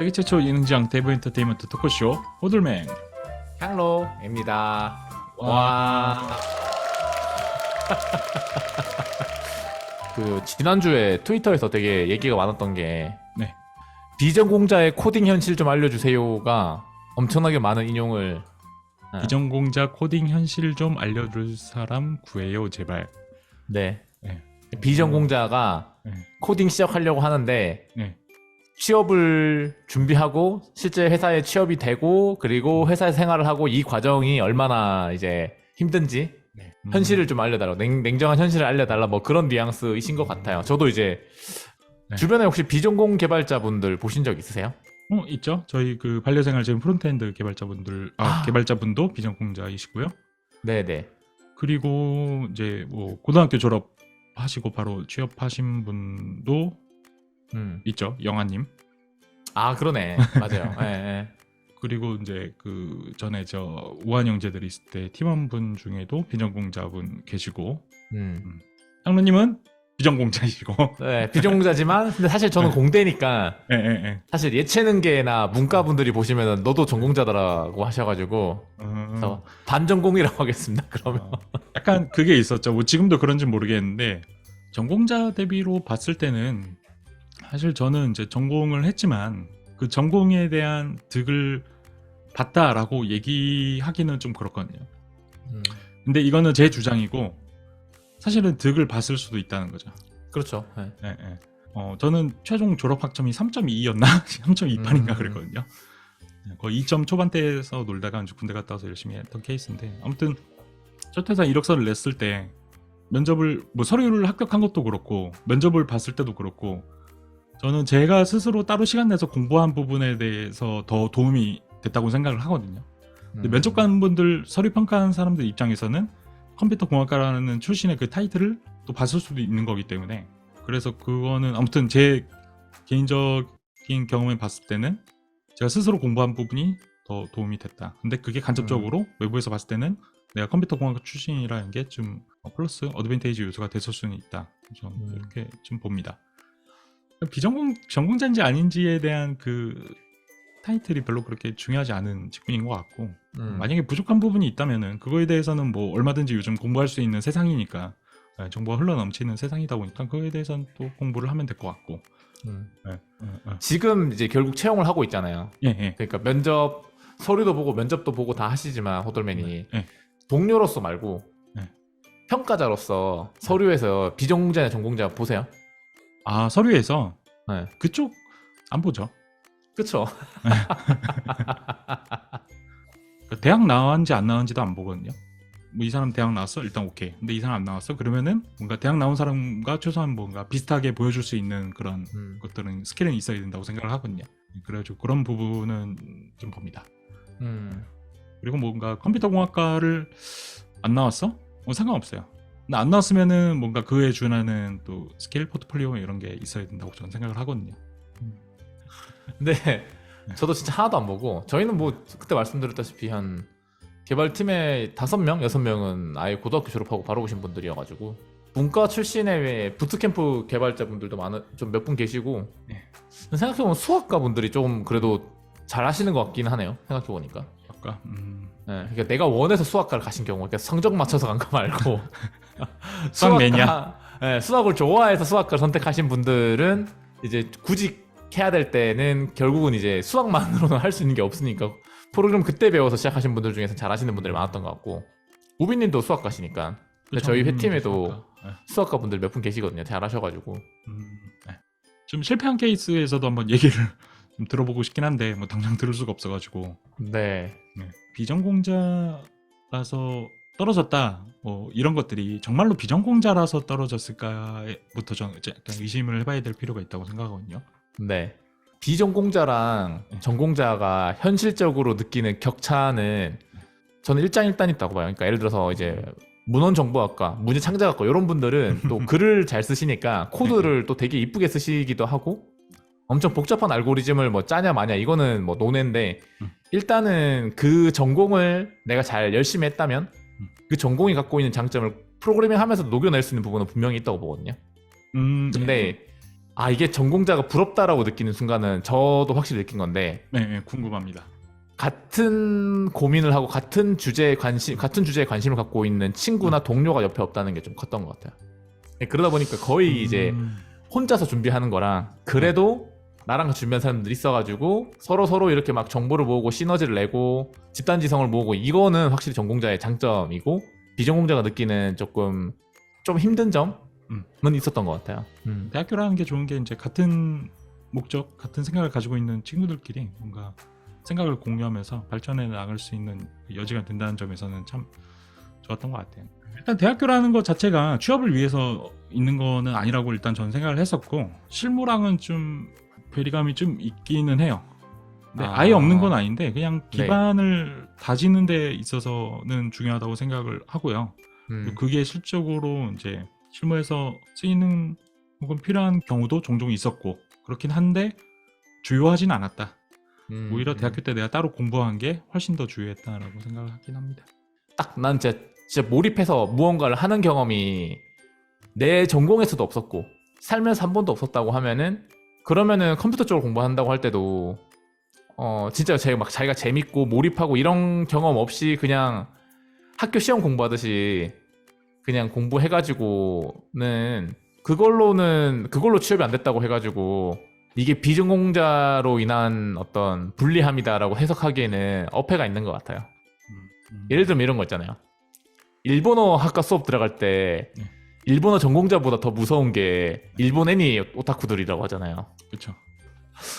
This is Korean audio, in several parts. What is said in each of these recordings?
세계 최초 인증 대부 엔터테인먼트 토크쇼 호들맨 향로입니다. 와. 그 지난주에 트위터에서 되게 얘기가 많았던 게 네. 비전공자의 코딩 현실 좀 알려주세요가 엄청나게 많은 인용을. 비전공자 코딩 현실 좀 알려줄 사람 구해요 제발. 네. 네. 비전공자가 네. 코딩 시작하려고 하는데 네. 취업을 준비하고 실제 회사에 취업이 되고 그리고 회사에 생활을 하고 이 과정이 얼마나 이제 힘든지 네. 현실을 좀 알려달라. 냉정한 현실을 알려달라. 뭐 그런 뉘앙스이신 것 같아요. 저도 이제 네. 주변에 혹시 비전공 개발자분들 보신 적 있으세요? 있죠. 저희 그 반려생활 지금 프론트엔드 개발자분들 개발자분도 비전공자이시고요. 네네. 그리고 이제 뭐 고등학교 졸업하시고 바로 취업하신 분도 있죠. 영아님. 아 그러네. 맞아요. 예, 예. 그리고 이제 그 전에 저 우한 형제들이 있을 때 팀원분 중에도 비전공자분 계시고 향로님은 비전공자이시고. 네, 비전공자지만 근데 사실 저는 공대니까 예. 사실 예체능계나 문과분들이 보시면 너도 전공자더라고 하셔가지고 그래서 반전공이라고 하겠습니다. 그러면 약간 그게 있었죠. 뭐 지금도 그런지 모르겠는데 전공자 대비로 봤을 때는 사실 저는 이제 전공을 했지만 그 전공에 대한 득을 봤다라고 얘기하기는 좀 그렇거든요. 근데 이거는 제 주장이고 사실은 득을 봤을 수도 있다는 거죠. 그렇죠. 네. 예. 저는 최종 졸업 학점이 3.2였나? 3.28인가 그랬거든요. 거의 2점 초반대에서 놀다가 이제 군대 갔다 와서 열심히 했던 케이스인데 아무튼 첫 회사 이력서를 냈을 때 면접을 뭐 서류를 합격한 것도 그렇고 면접을 봤을 때도 그렇고 저는 제가 스스로 따로 시간 내서 공부한 부분에 대해서 더 도움이 됐다고 생각을 하거든요. 근데 면접관분들 서류 평가하는 사람들 입장에서는 컴퓨터 공학과라는 출신의 그 타이틀을 또 봤을 수도 있는 거기 때문에 그래서 그거는 아무튼 제 개인적인 경험에 봤을 때는 제가 스스로 공부한 부분이 더 도움이 됐다. 근데 그게 간접적으로 외부에서 봤을 때는 내가 컴퓨터 공학과 출신이라는 게 좀 플러스 어드밴테이지 요소가 됐을 수는 있다. 저는 이렇게 좀 봅니다. 전공자인지 아닌지에 대한 그 타이틀이 별로 그렇게 중요하지 않은 직군인 것 같고 만약에 부족한 부분이 있다면은 그거에 대해서는 뭐 얼마든지 요즘 공부할 수 있는 세상이니까 정보가 흘러넘치는 세상이다 보니까 그거에 대해서는 또 공부를 하면 될 것 같고 지금 이제 결국 채용을 하고 있잖아요. 예. 그러니까 면접 서류도 보고 면접도 보고 다 하시지만 호돌맨이 동료로서 말고 평가자로서 서류에서 비전공자나 전공자 보세요. 아 서류에서 네. 그쪽 안 보죠. 그쵸. 대학 나왔는지 안 나왔는지도 안 보거든요. 뭐 이 사람 대학 나왔어? 일단 오케이. 근데 이 사람 안 나왔어? 그러면은 뭔가 대학 나온 사람과 최소한 뭔가 비슷하게 보여줄 수 있는 그런 것들은 스킬은 있어야 된다고 생각을 하거든요. 그래가지고 그런 부분은 좀 봅니다. 그리고 뭔가 컴퓨터 공학과를 안 나왔어? 상관없어요. 근데 안 나왔으면은 뭔가 그에 준하는 또 스킬 포트폴리오 이런 게 있어야 된다고 저는 생각을 하거든요. 근데 저도 진짜 하나도 안 보고 저희는 뭐 그때 말씀드렸다시피 한 개발팀에 5명, 6명은 아예 고등학교 졸업하고 바로 오신 분들이어가지고 문과 출신의 부트캠프 개발자분들도 좀 몇 분 계시고 생각해보면 수학과 분들이 좀 그래도 잘 하시는 것 같긴 하네요. 생각해보니까 아까 그러니까 내가 원해서 수학과를 가신 경우 그러니까 성적 맞춰서 간 거 말고 수학 매니아? 수학을 좋아해서 수학과를 선택하신 분들은 이제 구직 해야 될 때는 결국은 이제 수학만으로는 할 수 있는 게 없으니까 프로그램 그때 배워서 시작하신 분들 중에서 잘 하시는 분들이 많았던 것 같고 우빈님도 수학과시니까 근데 저희 회팀에도 수학과 분들 몇 분 계시거든요. 잘 하셔가지고 좀 실패한 케이스에서도 한번 얘기를 좀 들어보고 싶긴 한데 뭐 당장 들을 수가 없어가지고 비전공자라서 떨어졌다 뭐 이런 것들이 정말로 비전공자라서 떨어졌을까부터 저는 약간 의심을 해봐야 될 필요가 있다고 생각하거든요. 네. 비전공자랑 전공자가 현실적으로 느끼는 격차는 저는 일장일단 있다고 봐요. 그러니까 예를 들어서 이제 문헌정보학과, 문예창작학과 이런 분들은 또 글을 잘 쓰시니까 코드를 또 되게 이쁘게 쓰시기도 하고 엄청 복잡한 알고리즘을 뭐 짜냐 마냐 이거는 뭐 논외인데 일단은 그 전공을 내가 잘 열심히 했다면 그 전공이 갖고 있는 장점을 프로그래밍 하면서 녹여낼 수 있는 부분은 분명히 있다고 보거든요. 근데 아, 이게 전공자가 부럽다라고 느끼는 순간은 저도 확실히 느낀 건데, 네, 네, 궁금합니다. 같은 고민을 하고 같은 주제에 관심을 갖고 있는 친구나 동료가 옆에 없다는 게 좀 컸던 것 같아요. 네, 그러다 보니까 거의 이제 혼자서 준비하는 거랑, 그래도 나랑 같이 준비한 사람들이 있어가지고 서로 이렇게 막 정보를 모으고 시너지를 내고 집단지성을 모으고, 이거는 확실히 전공자의 장점이고, 비전공자가 느끼는 조금 좀 힘든 점은 있었던 것 같아요. 대학교라는 게 좋은 게 이제 같은 목적, 같은 생각을 가지고 있는 친구들끼리 뭔가 생각을 공유하면서 발전해 나갈 수 있는 여지가 된다는 점에서는 참 좋았던 것 같아요. 일단 대학교라는 것 자체가 취업을 위해서 있는 거는 아니라고 일단 저는 생각을 했었고, 실무랑은 좀 괴리감이 좀 있기는 해요. 근데 아예 없는 건 아닌데 그냥 기반을 다지는 데 있어서는 중요하다고 생각을 하고요. 그리고 그게 실적으로 이제 실무에서 쓰이는 혹은 필요한 경우도 종종 있었고 그렇긴 한데 주요하진 않았다. 오히려 대학교 때 내가 따로 공부한 게 훨씬 더 주요했다라고 생각을 하긴 합니다. 딱 난 진짜 몰입해서 무언가를 하는 경험이 내 전공에서도 없었고 살면서 한 번도 없었다고 하면은, 그러면은 컴퓨터 쪽으로 공부한다고 할 때도 진짜 자기가 재밌고 몰입하고 이런 경험 없이 그냥 학교 시험 공부하듯이 그냥 공부해가지고는 그걸로 취업이 안 됐다고 해가지고 이게 비전공자로 인한 어떤 불리함이다라고 해석하기에는 어폐가 있는 것 같아요. 예를 들면 이런 거 있잖아요. 일본어 학과 수업 들어갈 때 일본어 전공자보다 더 무서운 게 일본 애니 오타쿠들이라고 하잖아요. 그렇죠.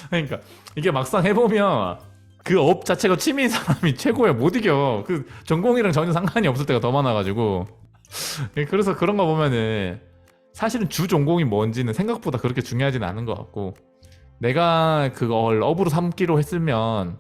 그러니까 이게 막상 해보면 그 업 자체가 취미인 사람이 최고야. 못 이겨. 그 전공이랑 전혀 상관이 없을 때가 더 많아가지고. 그래서 그런 거 보면은 사실은 주 전공이 뭔지는 생각보다 그렇게 중요하지는 않은 것 같고, 내가 그걸 업으로 삼기로 했으면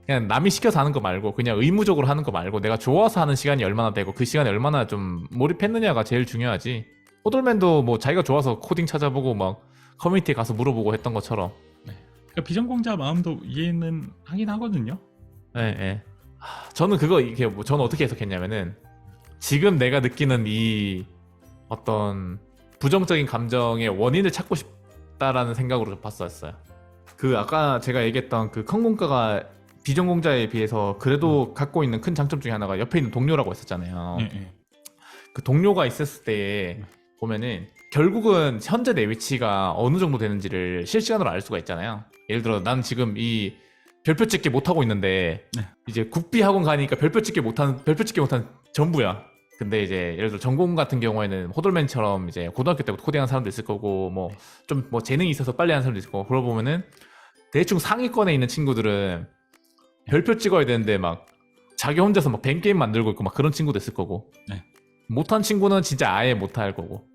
그냥 남이 시켜서 하는 거 말고 그냥 의무적으로 하는 거 말고 내가 좋아서 하는 시간이 얼마나 되고 그 시간에 얼마나 좀 몰입했느냐가 제일 중요하지. 호돌맨도 뭐 자기가 좋아서 코딩 찾아보고 막 커뮤니티에 가서 물어보고 했던 것처럼. 그러니까 비전공자 마음도 이해는 하긴 하거든요. 네. 저는 저는 어떻게 해석했냐면은, 지금 내가 느끼는 이 어떤 부정적인 감정의 원인을 찾고 싶다라는 생각으로 좀 봤었어요. 그 아까 제가 얘기했던 그 컴공과가 비전공자에 비해서 그래도 갖고 있는 큰 장점 중에 하나가 옆에 있는 동료라고 했었잖아요. 그 동료가 있었을 때 보면은 결국은 현재 내 위치가 어느 정도 되는지를 실시간으로 알 수가 있잖아요. 예를 들어 난 지금 이 별표 찍기 못하고 있는데 이제 국비 학원 가니까 별표 찍기 못한 전부야. 근데 이제 예를 들어 전공 같은 경우에는 호돌맨처럼 이제 고등학교 때부터 코딩하는 사람도 있을 거고 뭐 좀 뭐 재능이 있어서 빨리 하는 사람도 있을 거고, 그러고 보면은 대충 상위권에 있는 친구들은 별표 찍어야 되는데 막 자기 혼자서 막 뱅 게임 만들고 있고 막 그런 친구도 있을 거고, 못한 친구는 진짜 아예 못할 거고.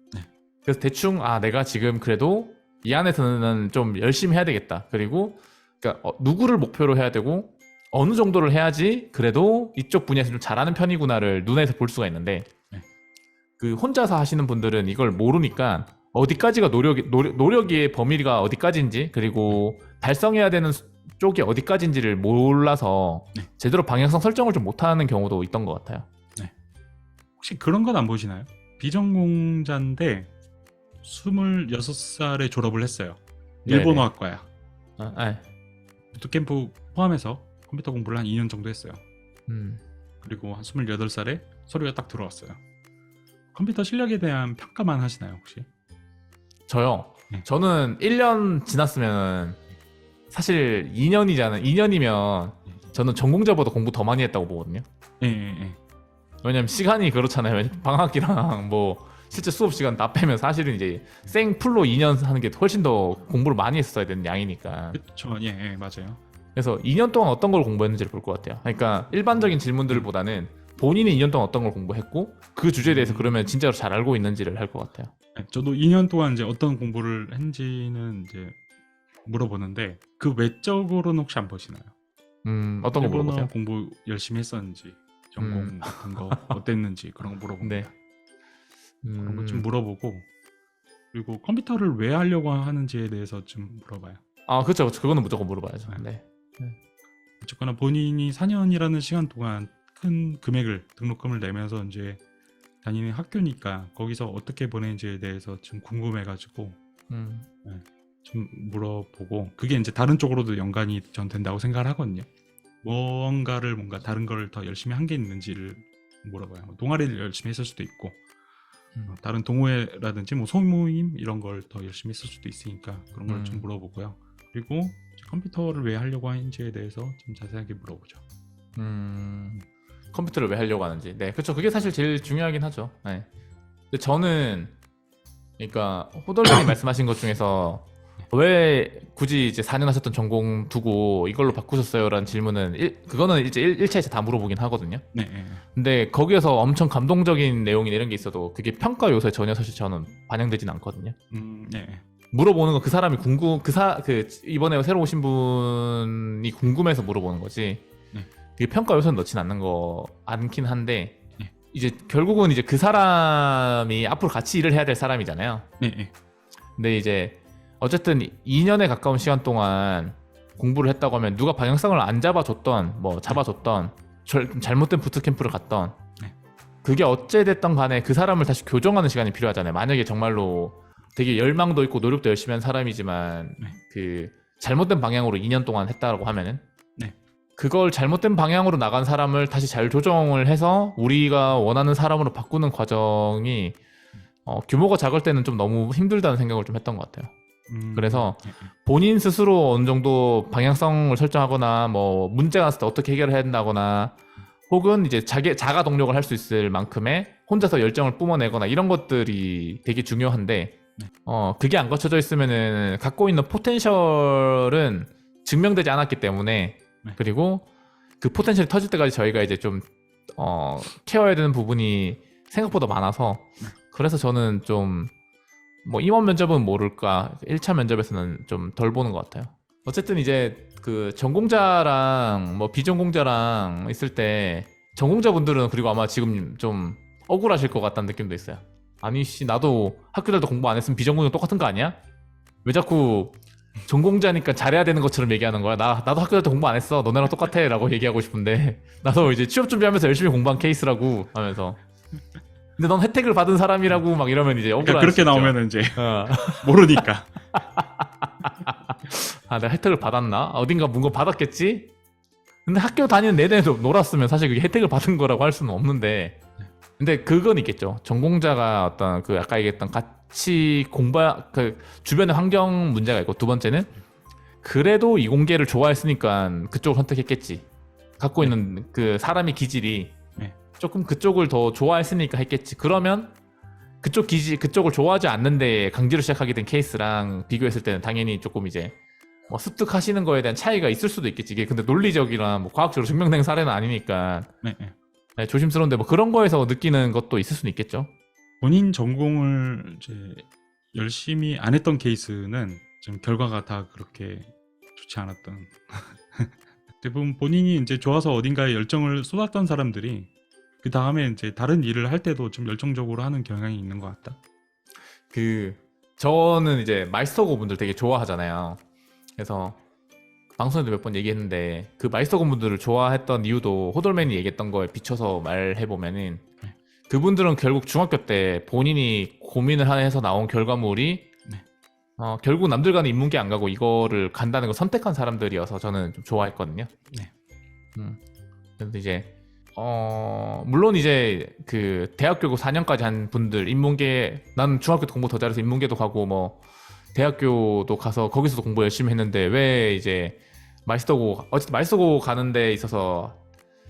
그래서 대충 내가 지금 그래도 이 안에서는 좀 열심히 해야 되겠다. 그리고 그러니까 누구를 목표로 해야 되고 어느 정도를 해야지 그래도 이쪽 분야에서 좀 잘하는 편이구나를 눈에서 볼 수가 있는데, 그 혼자서 하시는 분들은 이걸 모르니까 어디까지가 노력의 범위가 어디까지인지, 그리고 달성해야 되는 쪽이 어디까지인지를 몰라서 제대로 방향성 설정을 좀 못하는 경우도 있던 것 같아요. 혹시 그런 건 안 보시나요? 비전공자인데 26살에 졸업을 했어요. 일본어학과야. 부트캠프 포함해서 컴퓨터 공부를 한 2년 정도 했어요. 그리고 한 28살에 서류가 딱 들어왔어요. 컴퓨터 실력에 대한 평가만 하시나요, 혹시? 저요? 저는 1년 지났으면 사실 2년이면 저는 전공자보다 공부 더 많이 했다고 보거든요. 왜냐면 시간이 그렇잖아요. 방학이랑 뭐 실제 수업 시간 다 빼면 사실은 이제 생 풀로 2년 하는 게 훨씬 더 공부를 많이 했어야 되는 양이니까. 그렇죠. 맞아요. 그래서 2년 동안 어떤 걸 공부했는지를 볼 것 같아요. 그러니까 일반적인 질문들보다는 본인이 2년 동안 어떤 걸 공부했고 그 주제에 대해서 그러면 진짜로 잘 알고 있는지를 할 것 같아요. 저도 2년 동안 이제 어떤 공부를 했는지는 이제 물어보는데 그 외적으로는 혹시 안 보시나요? 어떤 거 물어보세요? 일본어 공부 열심히 했었는지, 전공 같은 거 어땠는지 그런 거 물어봅니다. 그런 거 좀 물어보고, 그리고 컴퓨터를 왜 하려고 하는지에 대해서 좀 물어봐요. 그렇죠. 그거는 무조건 물어봐야죠. 어쨌거나 본인이 4년이라는 시간 동안 큰 금액을, 등록금을 내면서 이제 다니는 학교니까 거기서 어떻게 보내는지에 대해서 좀 궁금해가지고 음. 좀 물어보고 그게 이제 다른 쪽으로도 연관이 전 된다고 생각을 하거든요. 뭔가 다른 걸 더 열심히 한 게 있는지를 물어봐요. 동아리를 열심히 했을 수도 있고 다른 동호회라든지 뭐 소모임 이런 걸 더 열심히 했을 수도 있으니까 그런 걸 좀 물어보고요. 그리고 컴퓨터를 왜 하려고 하는지에 대해서 좀 자세하게 물어보죠. 컴퓨터를 왜 하려고 하는지. 네, 그렇죠. 그게 사실 제일 중요하긴 하죠. 네. 근데 저는 그러니까 호돌님이 말씀하신 것 중에서 왜 굳이 이제 4년 하셨던 전공 두고 이걸로 바꾸셨어요라는 질문은 그거는 이제 1차에서 다 물어보긴 하거든요. 네. 근데 거기에서 엄청 감동적인 내용이나 이런 게 있어도 그게 평가 요소에 전혀 사실 저는 반영되진 않거든요. 네. 물어보는 건 그 사람이 이번에 새로 오신 분이 궁금해서 물어보는 거지. 네. 그게 평가 요소는 넣진 않긴 한데 네. 이제 결국은 이제 그 사람이 앞으로 같이 일을 해야 될 사람이잖아요. 네. 근데 이제 어쨌든 2년에 가까운 시간 동안 공부를 했다고 하면 누가 방향성을 안 잡아줬던 뭐 잡아줬던 잘못된 부트캠프를 갔던 네. 그게 어찌됐든 간에 그 사람을 다시 교정하는 시간이 필요하잖아요. 만약에 정말로 되게 열망도 있고 노력도 열심히 한 사람이지만 네. 그 잘못된 방향으로 2년 동안 했다라고 하면은 네. 그걸 잘못된 방향으로 나간 사람을 다시 잘 조정을 해서 우리가 원하는 사람으로 바꾸는 과정이 규모가 작을 때는 좀 너무 힘들다는 생각을 좀 했던 것 같아요. 그래서 본인 스스로 어느 정도 방향성을 설정하거나 뭐 문제가 났을 때 어떻게 해결해야 된다거나 혹은 이제 자가 동력을 할 수 있을 만큼의 혼자서 열정을 뿜어내거나 이런 것들이 되게 중요한데 그게 안 거쳐져 있으면은 갖고 있는 포텐셜은 증명되지 않았기 때문에 그리고 그 포텐셜이 터질 때까지 저희가 이제 좀 케어해야 되는 부분이 생각보다 많아서 그래서 저는 좀 뭐 임원 면접은 모를까 1차 면접에서는 좀 덜 보는 것 같아요. 어쨌든 이제 그 전공자랑 뭐 비전공자랑 있을 때 전공자분들은 그리고 아마 지금 좀 억울하실 것 같다는 느낌도 있어요. 아니 씨 나도 학교 다닐 때 공부 안 했으면 비전공이랑 똑같은 거 아니야? 왜 자꾸 전공자니까 잘해야 되는 것처럼 얘기하는 거야? 나도 학교 다닐 때 공부 안 했어. 너네랑 똑같아 라고 얘기하고 싶은데 나도 이제 취업 준비하면서 열심히 공부한 케이스라고 하면서 근데 넌 혜택을 받은 사람이라고 막 이러면 이제 억울한 그렇게 나오면 이제 어. 모르니까. 아, 내가 혜택을 받았나? 어딘가 뭔가 받았겠지? 근데 학교 다니는 내내도 놀았으면 사실 그게 혜택을 받은 거라고 할 수는 없는데 근데 그건 있겠죠. 전공자가 어떤 그 아까 얘기했던 같이 그 주변의 환경 문제가 있고 두 번째는 그래도 이공계를 좋아했으니까 그쪽을 선택했겠지. 갖고 있는 그 사람의 기질이 조금 그쪽을 더 좋아했으니까 했겠지. 그러면 그쪽을 좋아하지 않는데 강제로 시작하게 된 케이스랑 비교했을 때는 당연히 조금 이제 뭐 습득하시는 거에 대한 차이가 있을 수도 있겠지. 이게 근데 논리적이나 뭐 과학적으로 증명된 사례는 아니니까 네, 조심스러운데 뭐 그런 거에서 느끼는 것도 있을 수는 있겠죠. 본인 전공을 이제 열심히 안 했던 케이스는 좀 결과가 다 그렇게 좋지 않았던. 대부분 본인이 이제 좋아서 어딘가에 열정을 쏟았던 사람들이 그 다음에 이제 다른 일을 할 때도 좀 열정적으로 하는 경향이 있는 것 같다. 저는 이제 마이스터고 분들 되게 좋아하잖아요. 그래서 방송에도 몇 번 얘기했는데 그 마이스터고 분들을 좋아했던 이유도 호돌맨이 얘기했던 거에 비춰서 말해보면은 그분들은 결국 중학교 때 본인이 고민을 해서 나온 결과물이 결국 남들과는 인문계 안 가고 이거를 간다는 걸 선택한 사람들이어서 저는 좀 좋아했거든요. 그래서 이제 물론 이제 그 대학교 4년까지 한 분들 인문계 난 중학교 때 공부 더 잘해서 인문계도 가고 뭐 대학교도 가서 거기서도 공부 열심히 했는데 왜 이제 어쨌든 마이스터고 가는 데 있어서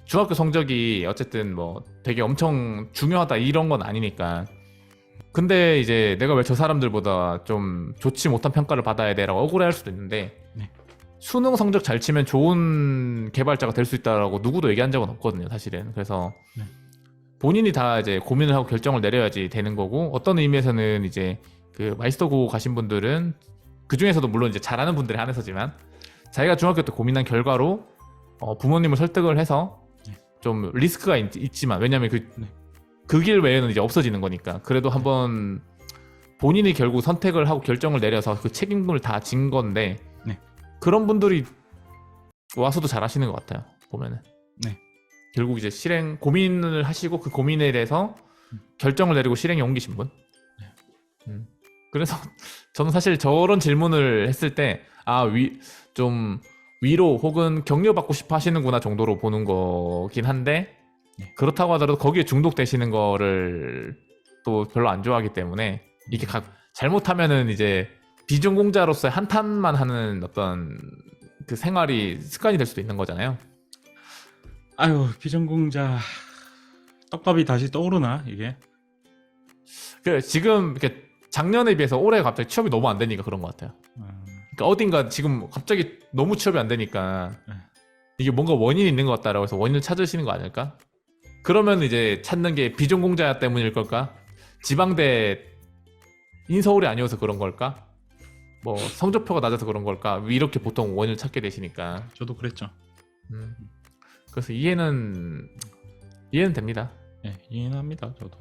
중학교 성적이 어쨌든 뭐 되게 엄청 중요하다 이런 건 아니니까 근데 이제 내가 왜 저 사람들보다 좀 좋지 못한 평가를 받아야 돼 라고 억울해할 수도 있는데 수능 성적 잘 치면 좋은 개발자가 될 수 있다라고 누구도 얘기한 적은 없거든요, 사실은. 그래서 본인이 다 이제 고민을 하고 결정을 내려야지 되는 거고 어떤 의미에서는 이제 그 마이스터고 가신 분들은 그 중에서도 물론 이제 잘하는 분들이 한해서지만 자기가 중학교 때 고민한 결과로 부모님을 설득을 해서 좀 리스크가 있지만 왜냐하면 그 길 외에는 이제 없어지는 거니까 그래도 한번 본인이 결국 선택을 하고 결정을 내려서 그 책임을 다 진 건데 그런 분들이 와서도 잘 하시는 것 같아요. 보면은 결국 이제 고민을 하시고 그 고민에 대해서 결정을 내리고 실행에 옮기신 분. 그래서 저는 사실 저런 질문을 했을 때 좀 위로 혹은 격려받고 싶어 하시는구나 정도로 보는 거긴 한데 네. 그렇다고 하더라도 거기에 중독되시는 거를 또 별로 안 좋아하기 때문에 이게 잘못하면은 이제 비전공자로서의 한탄만 하는 어떤 그 생활이 습관이 될 수도 있는 거잖아요. 아유, 비전공자 떡밥이 다시 떠오르나 이게? 지금 이렇게 작년에 비해서 올해 갑자기 취업이 너무 안 되니까 그런 것 같아요. 그러니까 어딘가 지금 갑자기 너무 취업이 안 되니까 네. 이게 뭔가 원인이 있는 것 같다라고 해서 원인을 찾으시는 거 아닐까? 그러면 이제 찾는 게 비전공자 때문일 걸까? 지방대 인서울이 아니어서 그런 걸까? 뭐 성적표가 낮아서 그런 걸까? 이렇게 보통 원인을 찾게 되시니까. 저도 그랬죠. 그래서 이해는 됩니다. 예, 이해는 합니다. 저도.